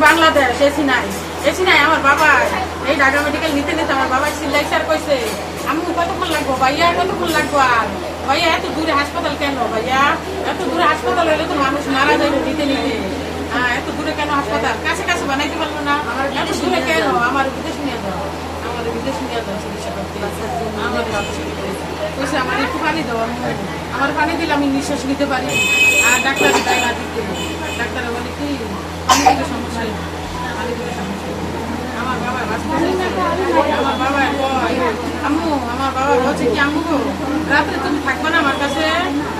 Bangladesh AC নাই আমার বাবা এই ঢাকা মেডিকেল নিতে নিতে আমার বাবা সিলেকশন কইছে আমি কতক্ষণ লাগবো ভাইয়া কতক্ষণ লাগবো আর ভাইয়া এত দূরে হাসপাতাল কেন ভাইয়া এত দূরে হাসপাতাল হলে তো মানুষ মারা যাবে নিতে নিতে এত দূরে কেন হাসপাতাল কাছে কাছে বানাইতে পারলো না এত দূরে কেন আমার বিদেশ নিয়ে যাও চিকিৎসা করতে আমাদের কইছে আমার একটু পানি দাও আমার পানি দিলে আমি নিঃশ্বাস নিতে পারি আর ডাক্তার দেয় না দিতে ডাক্তার বলে কি পানি দিলে সমস্যা পানি দিলে সমস্যা আমার বাবা আমার বাবা আম্মু আমার বাবা বলছে কি আম্মু রাত্রে তুমি থাকবে না আমার কাছে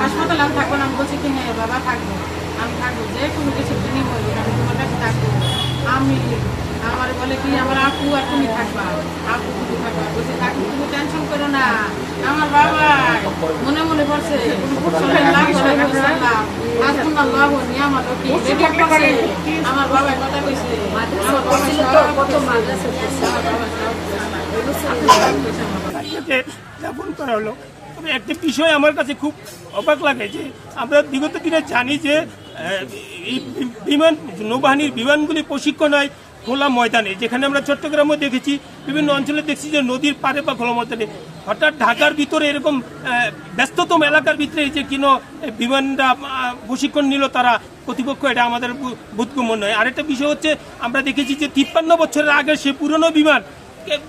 হাসপাতালে আমি থাকবো না আমি বলছি কি হ্যাঁ বাবা থাকবো আমি থাকবো যে কোনো কিছু বিনিময় আমি তোমার কাছে থাকবো আমি আমার বলে কি আমার আপু আর তুমি থাকবা আপু তুমি থাকবা বলছে থাকবো তুমি টেনশন করো না আমার বাবা মনে মনে পড়ছে আমার বাবা কথা কইছে যাপন করা হলো। তবে একটা বিষয় আমার কাছে খুব অবাক লাগে যে আমরা বিগত দিনে জানি যে এই নৌবাহিনীর বিমানগুলি প্রশিক্ষণ হয় খোলা ময়দানে, যেখানে আমরা চট্টগ্রামও দেখেছি, বিভিন্ন অঞ্চলে দেখছি যে নদীর পাড়ে বা খোলা ময়দানে। হঠাৎ ঢাকার ভিতরে এরকম ব্যস্ততম এলাকার ভিতরে যে কিনো বিমানরা প্রশিক্ষণ নিল তারা কর্তৃপক্ষ, এটা আমাদের বোধগম্য নয়। আরেকটা বিষয় হচ্ছে আমরা দেখেছি যে 53 বছরের আগের সে পুরনো বিমান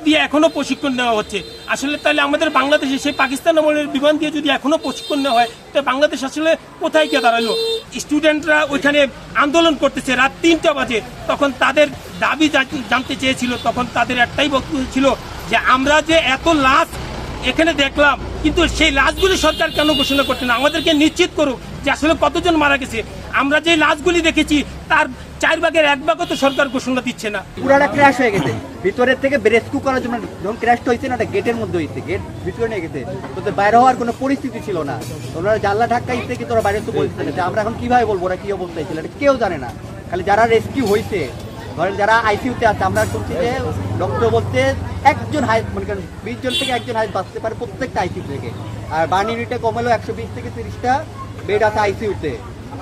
দিয়ে এখনো প্রশিক্ষণ নেওয়া হচ্ছে। আসলে তাহলে আমাদের বাংলাদেশে সেই পাকিস্তান আমলের বিমান দিয়ে যদি এখনো প্রশিক্ষণ নেওয়া হয় তাহলে বাংলাদেশ আসলে কোথায় গিয়ে দাঁড়ালো? স্টুডেন্টরা ওইখানে আন্দোলন করতেছে রাত 3টা বাজে, তখন তাদের দাবি জানতে চেয়েছিল, তখন তাদের একটাই বক্তব্য ছিল যে আমরা যে এত লাশ এখানে দেখলাম, কিন্তু সেই লাশগুলি সরকার কেন ঘোষণা করছে না? আমাদেরকে নিশ্চিত করুক যে আসলে কতজন মারা গেছে। আমরা যে লাশগুলি দেখেছি তার 4 ভাগের 1 ভাগও তো সরকার ঘোষণা দিচ্ছে না। পুরাটা ক্র্যাশ হয়ে গেছে, ভিতরের থেকে রেস্কিউ করার জন্য যখন ক্র্যাশটা হয়েছে না, গেটের মধ্যে হয়েছে, গেট ভিতরে নিয়ে গেছে, তোদের বাইরে হওয়ার কোনো পরিস্থিতি ছিল না। তোমরা জানলা ধাক্কা দিতে কি তোরা বাইরে তো বলতে যে আমরা এখন কিভাবে বলবো ওরা কি অবস্থায় ছিল, এটা কেউ জানে না। খালি যারা রেস্কিউ হয়েছে, ধরেন যারা আইসিইউতে আছে, আমরা শুনছি যে ডক্টর বলতে একজন হাইট মনে করেন 20 জন থেকে একজন হাইট বাঁচতে পারে প্রত্যেকটা আইসিইউ থেকে। আর বার্ন ইউনিটে কমেলো 120 থেকে 30টা বেড আছে আইসিইউতে।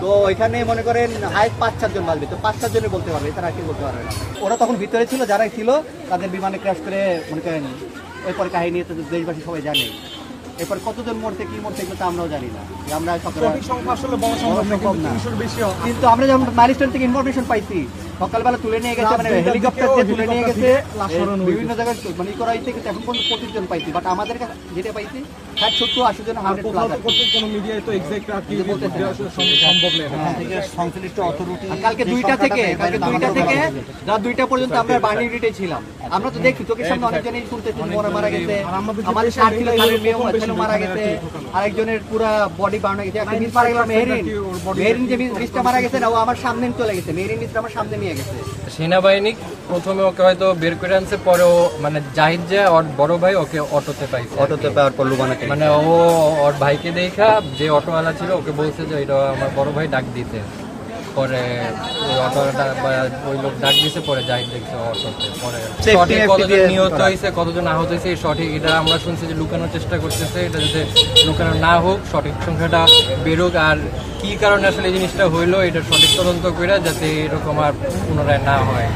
তো এখানে মনে করেন হাইট 5-4 জন বাঁচবে, তো 5-4 জনে বলতে পারবে, তারা কি বলতে পারবে না। ওরা তখন ভিতরে ছিল, যারাই ছিল তাদের বিমানে ক্র্যাশ করে মনে করেন এরপর কাহিনী তো দেশবাসী সবাই জানে। এরপর কতজন মরতে কি মরতে এগুলো তো আমরাও জানি না। আমরা কিন্তু আমরা যখন মাইলস্টোন থেকে ইনফরমেশন পাইছি, সকালবেলা তুলে নিয়ে গেছে, মানে হেলিকপ্টার দিয়ে তুলে নিয়ে গেছে, বিভিন্ন জায়গায় মানে করা হয়েছে, কিন্তু এখন পর্যন্ত 25 জন পাইছি। বাট আমাদের কাছে যেটা পাইছি 60-70-80 জন 100 প্লাস আছে। কালকে 2টা থেকে রাত 2টা পর্যন্ত আমরা বাহিনী ইউনিটে ছিলাম। আমরা তো দেখছি চোখের সামনে অনেকজনই শুনতেছি মারা গেছে। আমাদের সাথে ছিল খালের মেয়েও মারা গেছে, আরেকজনের পুরা বডি বার্ন হয়ে গেছে। একটা মিস মারা গেল মেহেরিন যে মিসটা মারা গেছে না, ও আমার সামনে চলে গেছে, মেহেরিন মিসটা আমার সামনে নিয়ে গেছে। সেনাবাহিনী প্রথমে ওকে হয়তো বের করে আনছে, পরে ও মানে জাহিদ যে ওর বড় ভাই ওকে অটোতে পাইছে। অটোতে পাওয়ার পর লুবানাকে মানে ও ওর ভাইকে দেখা যে অটোওয়ালা ছিল ওকে বলছে যে এটা আমার বড় ভাই ডাক দিতে, পরে ওই অটোটা ওই লোক ডাক দিছে, পরে জাহিদ দেখছে অটোতে। পরে সঠিক কতজন নিহত হয়েছে কতজন আহত হয়েছে সঠিক এটা আমরা শুনছি যে লুকানোর চেষ্টা করতেছে। এটা যাতে লুকানো না হোক, সঠিক সংখ্যাটা বেরোক, আর কি কারণে আসলে এই জিনিসটা হইলো এটা সঠিক তদন্ত করে যাতে এরকম আর পুনরায় না হয়।